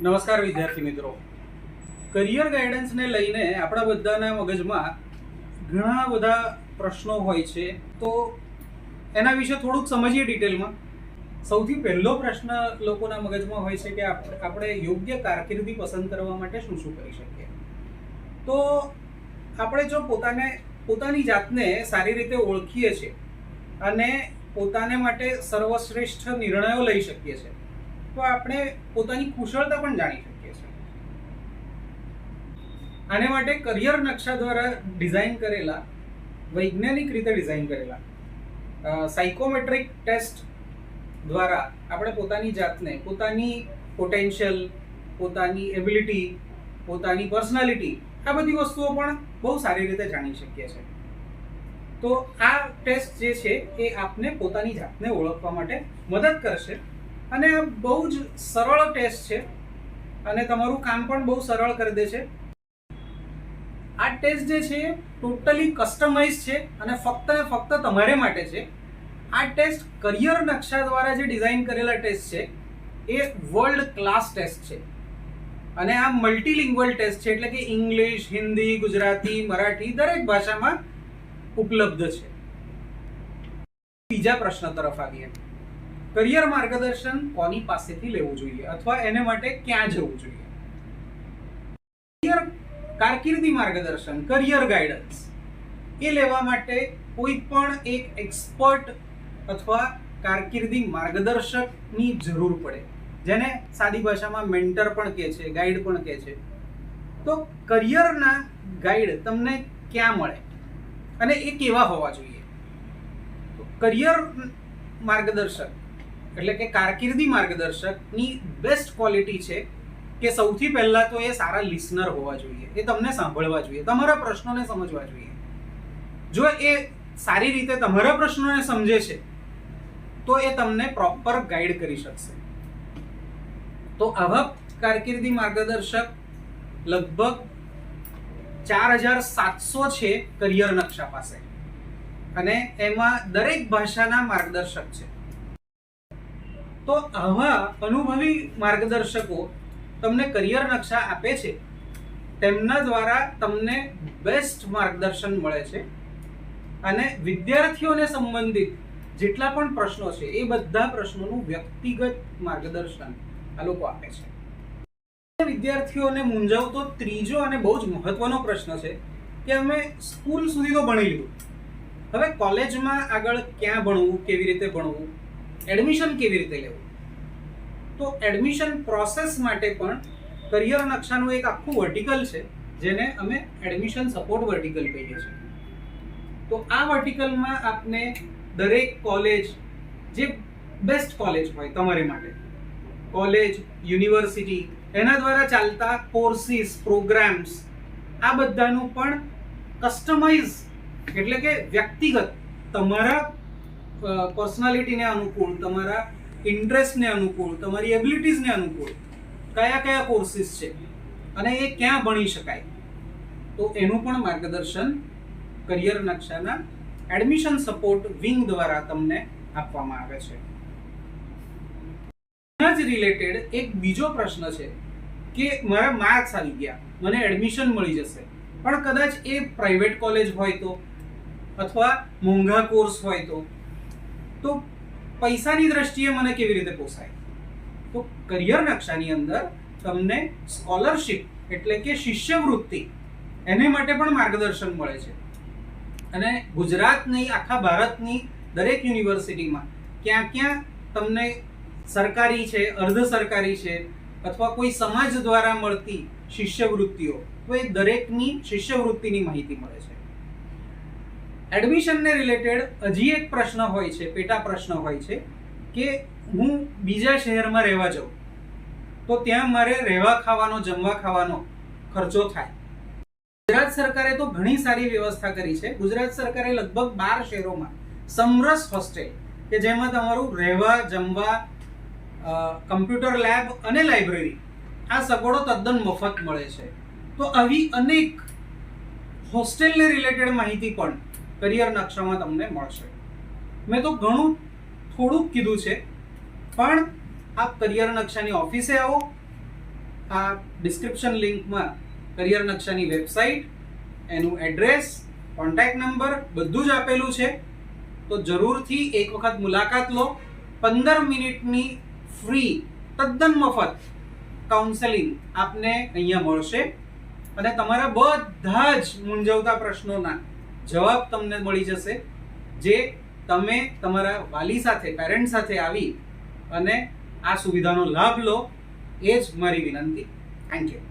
નમસ્કાર વિદ્યાર્થી મિત્રો, કરિયર ગાઈડન્સને લઈને આપણા બધાના મગજમાં ઘણા બધા પ્રશ્નો હોય છે. તો એના વિશે થોડુંક સમજીએ ડિટેલમાં. સૌથી પહેલો પ્રશ્ન લોકોના મગજમાં હોય છે કે આપણે યોગ્ય કારકિર્દી પસંદ કરવા માટે શું શું કરી શકીએ. તો આપણે જો પોતાની જાતને સારી રીતે ઓળખીએ છીએ અને પોતાને માટે સર્વશ્રેષ્ઠ નિર્ણયો લઈ શકીએ છીએ, તો આપણે પોતાની કુશળતા પણ જાણી શકીએ છીએ. આને માટે કરિયર નકશા દ્વારા ડિઝાઇન કરેલા, વૈજ્ઞાનિક રીતે ડિઝાઇન કરેલા સાયકોમેટ્રિક ટેસ્ટ દ્વારા આપણે પોતાની જાતને, પોતાની પોટેન્શિયલ, પોતાની એબિલિટી, પોતાની પર્સનાલિટી, આ બધી વસ્તુઓ પણ બહુ સારી રીતે જાણી શકીએ છીએ. તો આ ટેસ્ટ જે છે એ આપને પોતાની જાતને ઓળખવા માટે મદદ કરશે અને બહુ જ સરળ ટેસ્ટ છે અને તમારું કામ પણ બહુ સરળ કરી દે છે. આ ટેસ્ટ જે છે એ ટોટલી કસ્ટમાઇઝ છે અને ફક્ત ને ફક્ત તમારે માટે છે. આ ટેસ્ટ કરિયર નકશા દ્વારા જે ડિઝાઇન કરેલા ટેસ્ટ છે એ વર્લ્ડ ક્લાસ ટેસ્ટ છે અને આ મલ્ટીલિંગ્વલ ટેસ્ટ છે, એટલે કે ઇંગ્લિશ, હિન્દી, ગુજરાતી, મરાઠી દરેક ભાષામાં ઉપલબ્ધ છે. બીજા પ્રશ્ન તરફ આવીએ. કરિયર માર્ગદર્શન કોની પાસેથી લેવું જોઈએ અથવા એને માટે ક્યાં જવું જોઈએ? કારકિર્દી માર્ગદર્શન, કરિયર ગાઈડન્સ એ લેવા માટે કોઈ પણ એક એક્સપર્ટ અથવા કારકિર્દી માર્ગદર્શકની જરૂર પડે, જેને સાદી ભાષામાં મેન્ટર પણ કહે છે, ગાઈડ પણ કહે છે. તો કરિયરના ગાઈડ તમને ક્યાં મળે અને એ કેવા હોવા જોઈએ? તો કરિયર માર્ગદર્શક એટલે કે કારકિર્દી માર્ગદર્શકની બેસ્ટ ક્વોલિટી છે કે સૌથી પહેલા તો એ સારા લિસનર હોવા જોઈએ, એ તમને સાંભળવા જોઈએ, તમારા પ્રશ્નોને સમજવા જોઈએ. જો એ સારી રીતે તમારા પ્રશ્નોને સમજે છે તો એ તમને પ્રોપર ગાઈડ કરી શકશે. તો આવા કારકિર્દી માર્ગદર્શક લગભગ 4700 છે કરિયર નકશા પાસે અને એમાં દરેક ભાષાના માર્ગદર્શક છે. તો આવા અનુભવી માર્ગદર્શકો તમને કરિયર નકશા આપે છે, તેમના દ્વારા તમને બેસ્ટ માર્ગદર્શન મળે છે અને વિદ્યાર્થીઓને સંબંધિત જેટલા પણ પ્રશ્નો છે એ બધા પ્રશ્નોનું વ્યક્તિગત માર્ગદર્શન આ લોકો આપે છે. વિદ્યાર્થીઓને મૂંઝવતો ત્રીજો અને બહુ જ મહત્વનો પ્રશ્ન છે કે અમે સ્કૂલ સુધી તો ભણી લીધું, હવે કોલેજમાં આગળ ક્યાં ભણવું, કેવી રીતે ભણવું, એડમિશન કેવી રીતે લેવું? તો એડમિશન પ્રોસેસ માટે પણ કરિયર નકશાનું એક આખું વર્ટિકલ છે જેને અમે એડમિશન સપોર્ટ વર્ટિકલ કહીએ છીએ. તો આ વર્ટિકલમાં આપને દરેક કોલેજ, જે બેસ્ટ કોલેજ હોય તમારી માટે, કોલેજ, યુનિવર્સિટી, એના દ્વારા ચાલતા કોર્સિસ, પ્રોગ્રામ્સ, આ બધાનું પણ કસ્ટમાઇઝ એટલે કે વ્યક્તિગત તમારા પર્સનાલિટીને અનુકૂળ, તમારા ઇન્ટરેસ્ટને અનુકૂળ, તમારી એબિલિટીઝને અનુકૂળ કયા કયા કોર્સિસ છે અને એ ક્યાં ભણી શકાય, તો એનું પણ માર્ગદર્શન કરિયર નકશાના એડમિશન સપોર્ટ વિંગ દ્વારા તમને આપવામાં આવે છે. એના જ રિલેટેડ એક બીજો પ્રશ્ન છે કે મારા માર્ક્સ આવી ગયા, મને એડમિશન મળી જશે, પણ કદાચ એ પ્રાઇવેટ કોલેજ હોય તો અથવા મોંઘા કોર્સ હોય તો પૈસાની દ્રષ્ટિએ મને કેવી રીતે પોસાય? તો કરિયર નકશાની અંદર તમને સ્કોલરશિપ એટલે કે શિષ્યવૃત્તિ, એને માટે પણ માર્ગદર્શન મળે છે અને ગુજરાતની, આખા ભારતની દરેક યુનિવર્સિટીમાં ક્યાં ક્યાં તમને સરકારી છે, અર્ધ સરકારી છે અથવા કોઈ સમાજ દ્વારા મળતી શિષ્યવૃત્તિઓ, તો એ દરેકની શિષ્યવૃત્તિની માહિતી મળે છે. એડમિશનને રિલેટેડ હજી એક પ્રશ્ન હોય છે, પેટા પ્રશ્ન હોય છે કે હું બીજા શહેરમાં રહેવા જાઉં તો ત્યાં મારે રહેવા ખાવાનો, જમવા ખાવાનો ખર્ચો થાય. ગુજરાત સરકારે તો ઘણી સારી વ્યવસ્થા કરી છે. ગુજરાત સરકારે લગભગ 12 શહેરોમાં સમરસ હોસ્ટેલ કે જેમાં તમારું રહેવા, જમવા, કમ્પ્યુટર લેબ અને લાઇબ્રેરી, આ સગવડો તદ્દન મફત મળે છે. તો આવી અનેક હોસ્ટેલને રિલેટેડ માહિતી પણ કરિયર નકશામાં તમને મળશે. મેં તો ઘણું થોડુંક કીધું છે, પણ આપ કરિયર નકશાની ઓફિસે આવો, આ ડિસ્ક્રિપ્શન લિંકમાં કરિયર નકશાની વેબસાઇટ, એનું એડ્રેસ, કોન્ટેક્ટ નંબર બધું જ આપેલું છે. તો જરૂરથી એક વખત મુલાકાત લો. 15 મિનિટની ફ્રી તદ્દન મફત કાઉન્સેલિંગ આપને અહીંયા મળશે અને તમારા બધા જ મૂંઝવતા પ્રશ્નોના જવાબ તમને મળી જશે, જે તમે તમારા વાલી સાથે, પેરેન્ટ સાથે આવી અને આ સુવિધાનો લાભ લો. એ જ મારી વિનંતી. Thank you.